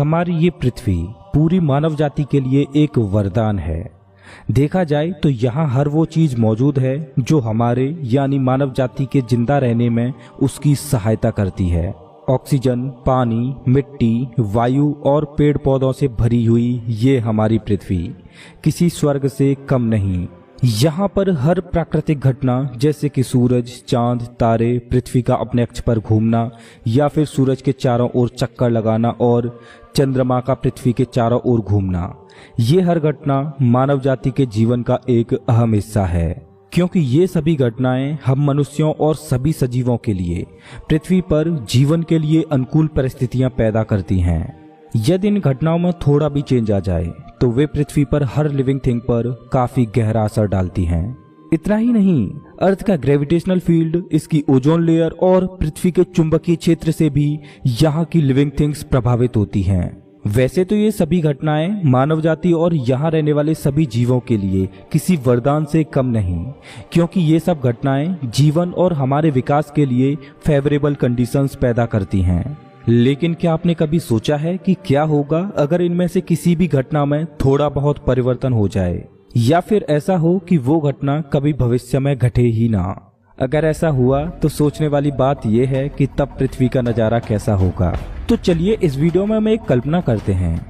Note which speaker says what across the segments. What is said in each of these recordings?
Speaker 1: हमारी ये पृथ्वी पूरी मानव जाति के लिए एक वरदान है। देखा जाए तो यहाँ हर वो चीज मौजूद है जो हमारे यानी मानव जाति के जिंदा रहने में उसकी सहायता करती है। ऑक्सीजन, पानी, मिट्टी, वायु और पेड़ पौधों से भरी हुई ये हमारी पृथ्वी किसी स्वर्ग से कम नहीं। यहाँ पर हर प्राकृतिक घटना जैसे कि सूरज, चांद, तारे, पृथ्वी का अपने अक्ष पर घूमना या फिर सूरज के चारों ओर चक्कर लगाना और चंद्रमा का पृथ्वी के चारों ओर घूमना, ये हर घटना मानव जाति के जीवन का एक अहम हिस्सा है, क्योंकि ये सभी घटनाएं हम मनुष्यों और सभी सजीवों के लिए पृथ्वी पर जीवन के लिए अनुकूल परिस्थितियां पैदा करती हैं। यदि इन घटनाओं में थोड़ा भी चेंज आ जाए तो वे पृथ्वी पर हर लिविंग थिंग पर काफी गहरा असर डालती हैं। इतना ही नहीं, अर्थ का ग्रेविटेशनल फील्ड, इसकी ओजोन लेयर और पृथ्वी के चुंबकीय क्षेत्र से भी यहाँ की लिविंग थिंग्स प्रभावित होती हैं। वैसे तो ये सभी घटनाएं मानव जाति और यहाँ रहने वाले सभी जीवों के लिए किसी वरदान से कम नहीं, क्योंकि ये सब घटनाएं जीवन और हमारे विकास के लिए फेवरेबल कंडीशंस पैदा करती हैं। लेकिन क्या आपने कभी सोचा है कि क्या होगा अगर इनमें से किसी भी घटना में थोड़ा बहुत परिवर्तन हो जाए, या फिर ऐसा हो कि वो घटना कभी भविष्य में घटे ही ना। अगर ऐसा हुआ तो सोचने वाली बात यह है कि तब पृथ्वी का नजारा कैसा होगा। तो चलिए इस वीडियो में हम एक कल्पना करते हैं,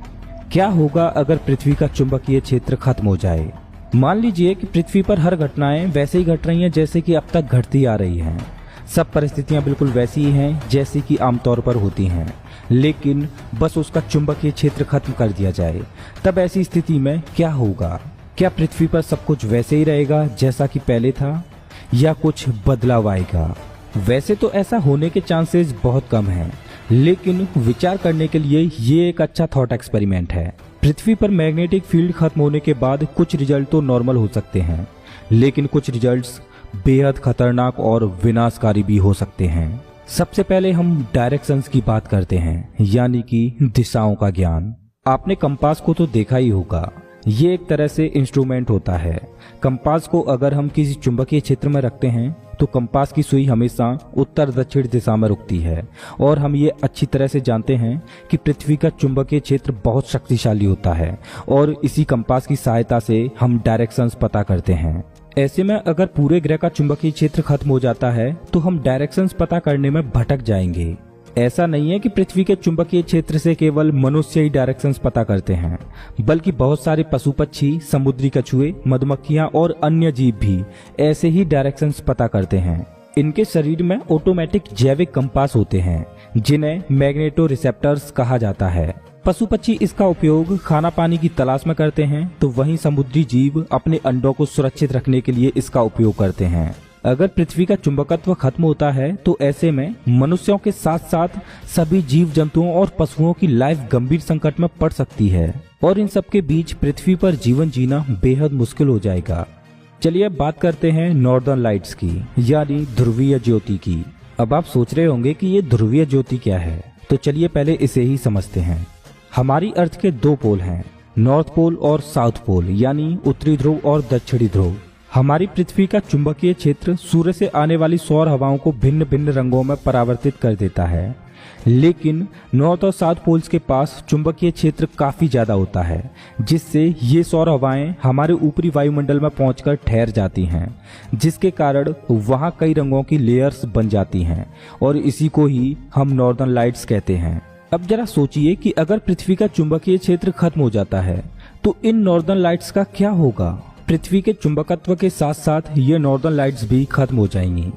Speaker 1: क्या होगा अगर पृथ्वी का चुंबकीय क्षेत्र खत्म हो जाए। मान लीजिए कि पृथ्वी पर हर घटनाएं वैसे ही घट रही हैं जैसे कि अब तक घटती आ रही हैं। सब परिस्थितियां बिल्कुल वैसी ही हैं जैसी कि आमतौर पर होती हैं, लेकिन बस उसका चुंबकीय क्षेत्र खत्म कर दिया जाए। तब ऐसी स्थिति में क्या होगा? क्या पृथ्वी पर सब कुछ वैसे ही रहेगा जैसा कि पहले था, या कुछ बदलाव आएगा? वैसे तो ऐसा होने के चांसेस बहुत कम हैं, लेकिन विचार करने के लिए ये एक अच्छा थॉट एक्सपेरिमेंट है। पृथ्वी पर मैग्नेटिक फील्ड खत्म होने के बाद कुछ रिजल्ट तो नॉर्मल हो सकते हैं, लेकिन कुछ रिजल्ट्स बेहद खतरनाक और विनाशकारी भी हो सकते हैं। सबसे पहले हम डायरेक्शंस की बात करते हैं, यानी कि दिशाओं का ज्ञान। आपने कंपास को तो देखा ही होगा, ये एक तरह से इंस्ट्रूमेंट होता है। कंपास को अगर हम किसी चुंबकीय क्षेत्र में रखते हैं तो कंपास की सुई हमेशा उत्तर दक्षिण दिशा में रुकती है, और हम ये अच्छी तरह से जानते हैं कि पृथ्वी का चुंबकीय क्षेत्र बहुत शक्तिशाली होता है, और इसी कंपास की सहायता से हम डायरेक्शंस पता करते हैं। ऐसे में अगर पूरे ग्रह का चुंबकीय क्षेत्र खत्म हो जाता है तो हम डायरेक्शंस पता करने में भटक जाएंगे। ऐसा नहीं है कि पृथ्वी के चुंबकीय क्षेत्र से केवल मनुष्य ही डायरेक्शंस पता करते हैं, बल्कि बहुत सारे पशु पक्षी, समुद्री कछुए, मधुमक्खियां और अन्य जीव भी ऐसे ही डायरेक्शंस पता करते हैं। इनके शरीर में ऑटोमेटिक जैविक कंपास होते हैं, जिन्हें मैग्नेटो रिसेप्टर्स कहा जाता है। पशु पक्षी इसका उपयोग खाना पानी की तलाश में करते हैं, तो वहीं समुद्री जीव अपने अंडों को सुरक्षित रखने के लिए इसका उपयोग करते हैं। अगर पृथ्वी का चुंबकत्व खत्म होता है तो ऐसे में मनुष्यों के साथ साथ सभी जीव जंतुओं और पशुओं की लाइफ गंभीर संकट में पड़ सकती है, और इन सब के बीच पृथ्वी पर जीवन जीना बेहद मुश्किल हो जाएगा। चलिए अब बात करते हैं नॉर्दर्न लाइट्स की, यानी ध्रुवीय ज्योति की। अब आप सोच रहे होंगे कि ये ध्रुवीय ज्योति क्या है, तो चलिए पहले इसे ही समझते हैं। हमारी अर्थ के दो पोल हैं, नॉर्थ पोल और साउथ पोल, यानी उत्तरी ध्रुव और दक्षिणी ध्रुव। हमारी पृथ्वी का चुंबकीय क्षेत्र सूर्य से आने वाली सौर हवाओं को भिन्न भिन्न रंगों में परावर्तित कर देता है, लेकिन नॉर्थ और साउथ पोल्स के पास चुंबकीय क्षेत्र काफी ज्यादा होता है, जिससे ये सौर हवाएं हमारे ऊपरी वायुमंडल में पहुंचकर ठहर जाती हैं, जिसके कारण वहां कई रंगों की लेयर्स बन जाती हैं, और इसी को ही हम नॉर्दर्न लाइट्स कहते हैं। अब जरा सोचिए कि अगर पृथ्वी का चुंबकीय क्षेत्र खत्म हो जाता है तो इन नॉर्दर्न लाइट्स का क्या होगा? पृथ्वी के चुंबकत्व के साथ साथ ये नॉर्दर्न लाइट्स भी खत्म हो जाएंगी,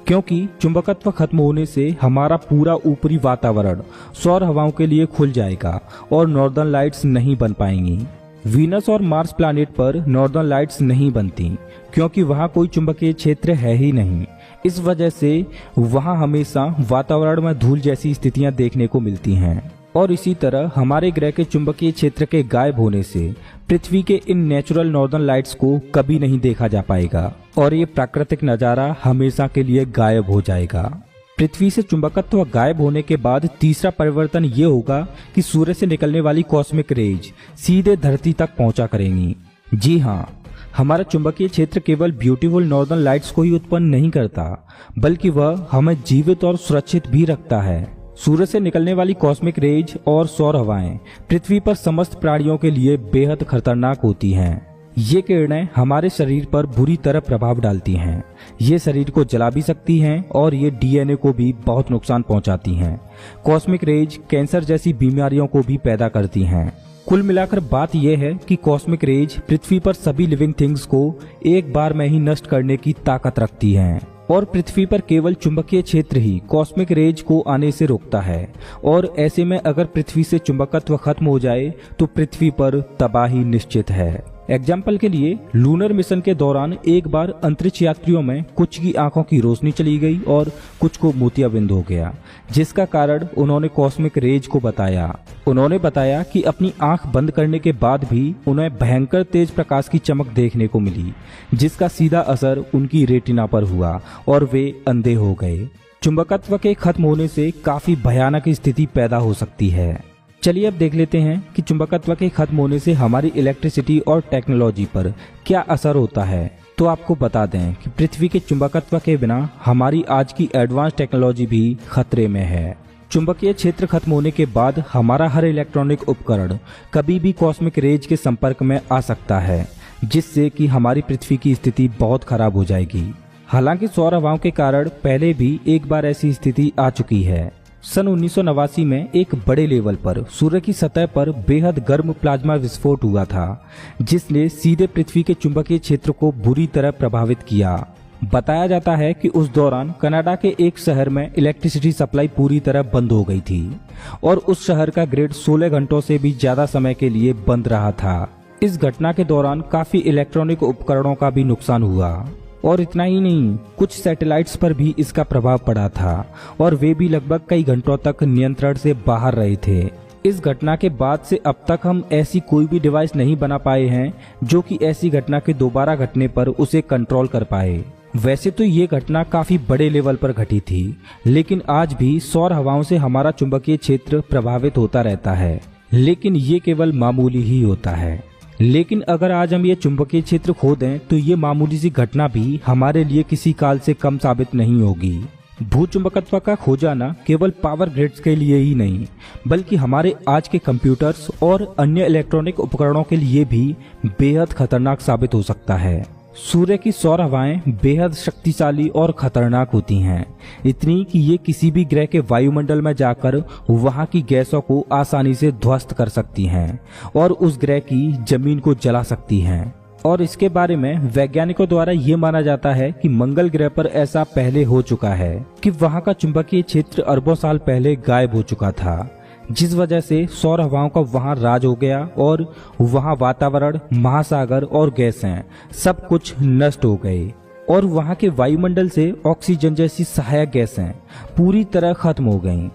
Speaker 1: क्योंकि चुंबकत्व खत्म होने से हमारा पूरा ऊपरी वातावरण सौर हवाओं के लिए खुल जाएगा और नॉर्दर्न लाइट्स नहीं बन पाएंगी। वीनस और मार्स प्लैनेट पर नॉर्दर्न लाइट्स नहीं बनती, क्योंकि वहां कोई चुंबकीय क्षेत्र है ही नहीं। इस वजह से वहां हमेशा वातावरण में धूल जैसी स्थितियां देखने को मिलती हैं, और इसी तरह हमारे ग्रह के चुंबकीय क्षेत्र के गायब होने से पृथ्वी के इन नेचुरल नॉर्दर्न लाइट्स को कभी नहीं देखा जा पाएगा, और ये प्राकृतिक नजारा हमेशा के लिए गायब हो जाएगा। पृथ्वी से चुंबकत्व गायब होने के बाद तीसरा परिवर्तन ये होगा कि सूर्य से निकलने वाली कॉस्मिक रेज सीधे धरती तक पहुंचा करेंगी। जी हाँ, हमारा चुंबकीय क्षेत्र केवल ब्यूटीफुल नॉर्दर्न लाइट्स को ही उत्पन्न नहीं करता, बल्कि वह हमें जीवित और सुरक्षित भी रखता है। सूरज से निकलने वाली कॉस्मिक रेज और सौर हवाएं पृथ्वी पर समस्त प्राणियों के लिए बेहद खतरनाक होती हैं। ये किरणें हमारे शरीर पर बुरी तरह प्रभाव डालती हैं। ये शरीर को जला भी सकती हैं और ये डीएनए को भी बहुत नुकसान पहुंचाती हैं। कॉस्मिक रेज कैंसर जैसी बीमारियों को भी पैदा करती हैं। कुल मिलाकर बात यह है कि कॉस्मिक रेज पृथ्वी पर सभी लिविंग थिंग्स को एक बार में ही नष्ट करने की ताकत रखती हैं और पृथ्वी पर केवल चुंबकीय क्षेत्र ही कॉस्मिक रेज को आने से रोकता है। और ऐसे में अगर पृथ्वी से चुंबकत्व खत्म हो जाए तो पृथ्वी पर तबाही निश्चित है। एग्जाम्पल के लिए लूनर मिशन के दौरान एक बार अंतरिक्ष यात्रियों में कुछ की आंखों की रोशनी चली गई और कुछ को मोतियाबिंद हो गया, जिसका कारण उन्होंने कॉस्मिक रेज को बताया। उन्होंने बताया कि अपनी आंख बंद करने के बाद भी उन्हें भयंकर तेज प्रकाश की चमक देखने को मिली, जिसका सीधा असर उनकी रेटिना पर हुआ और वे अंधे हो गए। चुंबकत्व के खत्म होने से काफी भयानक स्थिति पैदा हो सकती है। चलिए अब देख लेते हैं कि चुंबकत्व के खत्म होने से हमारी इलेक्ट्रिसिटी और टेक्नोलॉजी पर क्या असर होता है। तो आपको बता दें कि पृथ्वी के चुंबकत्व के बिना हमारी आज की एडवांस टेक्नोलॉजी भी खतरे में है। चुंबकीय क्षेत्र खत्म होने के बाद हमारा हर इलेक्ट्रॉनिक उपकरण कभी भी कॉस्मिक रेज के संपर्क में आ सकता है, जिससे कि हमारी पृथ्वी की स्थिति बहुत खराब हो जाएगी। हालांकि सौर हवाओं के कारण पहले भी एक बार ऐसी स्थिति आ चुकी है। सन 1989 में एक बड़े लेवल पर सूर्य की सतह पर बेहद गर्म प्लाज्मा विस्फोट हुआ था, जिसने सीधे पृथ्वी के चुंबकीय क्षेत्र को बुरी तरह प्रभावित किया। बताया जाता है कि उस दौरान कनाडा के एक शहर में इलेक्ट्रिसिटी सप्लाई पूरी तरह बंद हो गई थी और उस शहर का ग्रिड 16 घंटों से भी ज्यादा समय के लिए बंद रहा था। इस घटना के दौरान काफी इलेक्ट्रॉनिक उपकरणों का भी नुकसान हुआ और इतना ही नहीं, कुछ सैटेलाइट्स पर भी इसका प्रभाव पड़ा था और वे भी लगभग कई घंटों तक नियंत्रण से बाहर रहे थे। इस घटना के बाद से अब तक हम ऐसी कोई भी डिवाइस नहीं बना पाए हैं जो कि ऐसी घटना के दोबारा घटने पर उसे कंट्रोल कर पाए। वैसे तो ये घटना काफी बड़े लेवल पर घटी थी, लेकिन आज भी सौर हवाओं से हमारा चुंबकीय क्षेत्र प्रभावित होता रहता है, लेकिन ये केवल मामूली ही होता है। लेकिन अगर आज हम ये चुंबकीय क्षेत्र खो दें तो ये मामूली सी घटना भी हमारे लिए किसी काल से कम साबित नहीं होगी। भूचुंबकत्व का खो जाना केवल पावर ग्रिड्स के लिए ही नहीं, बल्कि हमारे आज के कंप्यूटर्स और अन्य इलेक्ट्रॉनिक उपकरणों के लिए भी बेहद खतरनाक साबित हो सकता है। सूर्य की सौर हवाएं बेहद शक्तिशाली और खतरनाक होती हैं, इतनी कि ये किसी भी ग्रह के वायुमंडल में जाकर वहां की गैसों को आसानी से ध्वस्त कर सकती हैं और उस ग्रह की जमीन को जला सकती हैं। और इसके बारे में वैज्ञानिकों द्वारा ये माना जाता है कि मंगल ग्रह पर ऐसा पहले हो चुका है कि वहां का चुंबकीय क्षेत्र अरबों साल पहले गायब हो चुका था, जिस वजह से सौर हवाओं का वहां राज हो गया और वहां वातावरण, महासागर और गैसें सब कुछ नष्ट हो गए और वहां के वायुमंडल से ऑक्सीजन जैसी सहायक गैसें पूरी तरह खत्म हो गईं।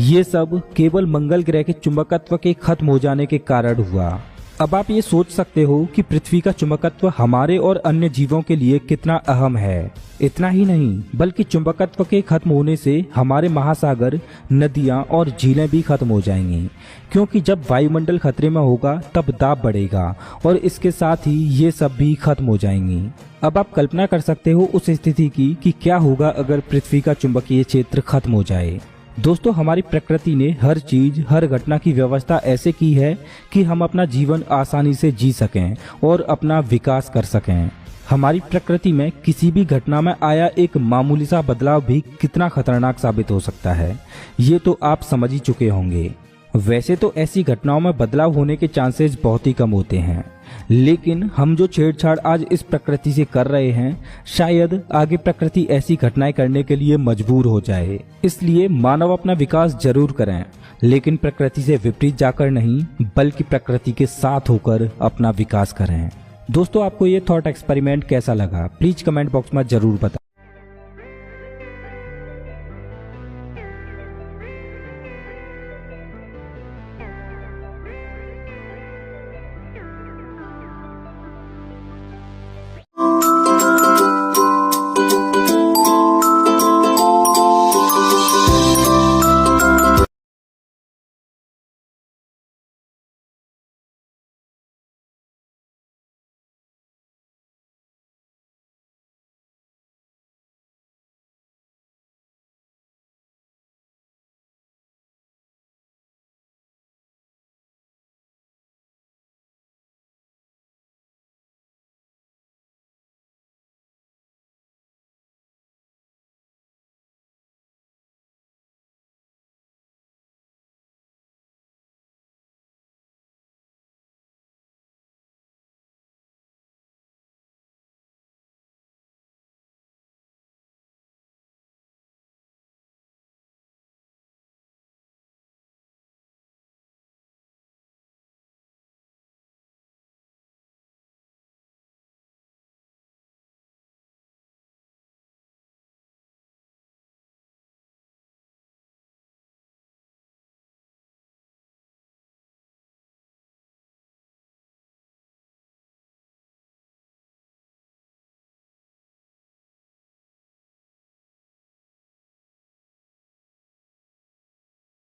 Speaker 1: ये सब केवल मंगल ग्रह के चुंबकत्व के खत्म हो जाने के कारण हुआ। अब आप ये सोच सकते हो कि पृथ्वी का चुंबकत्व हमारे और अन्य जीवों के लिए कितना अहम है। इतना ही नहीं, बल्कि चुंबकत्व के खत्म होने से हमारे महासागर, नदियां और झीलें भी खत्म हो जाएंगी, क्योंकि जब वायुमंडल खतरे में होगा तब दाब बढ़ेगा और इसके साथ ही ये सब भी खत्म हो जाएंगी। अब आप कल्पना कर सकते हो उस स्थिति की कि क्या होगा अगर पृथ्वी का चुंबकीय क्षेत्र खत्म हो जाए। दोस्तों, हमारी प्रकृति ने हर चीज, हर घटना की व्यवस्था ऐसे की है कि हम अपना जीवन आसानी से जी सकें और अपना विकास कर सकें। हमारी प्रकृति में किसी भी घटना में आया एक मामूली सा बदलाव भी कितना खतरनाक साबित हो सकता है, ये तो आप समझ ही चुके होंगे। वैसे तो ऐसी घटनाओं में बदलाव होने के चांसेस बहुत ही कम होते हैं, लेकिन हम जो छेड़छाड़ आज इस प्रकृति से कर रहे हैं, शायद आगे प्रकृति ऐसी घटनाएं करने के लिए मजबूर हो जाए। इसलिए मानव अपना विकास जरूर करें, लेकिन प्रकृति से विपरीत जाकर नहीं, बल्कि प्रकृति के साथ होकर अपना विकास करें। दोस्तों, आपको ये थॉट एक्सपेरिमेंट कैसा लगा, प्लीज कमेंट बॉक्स में जरूर बताएं।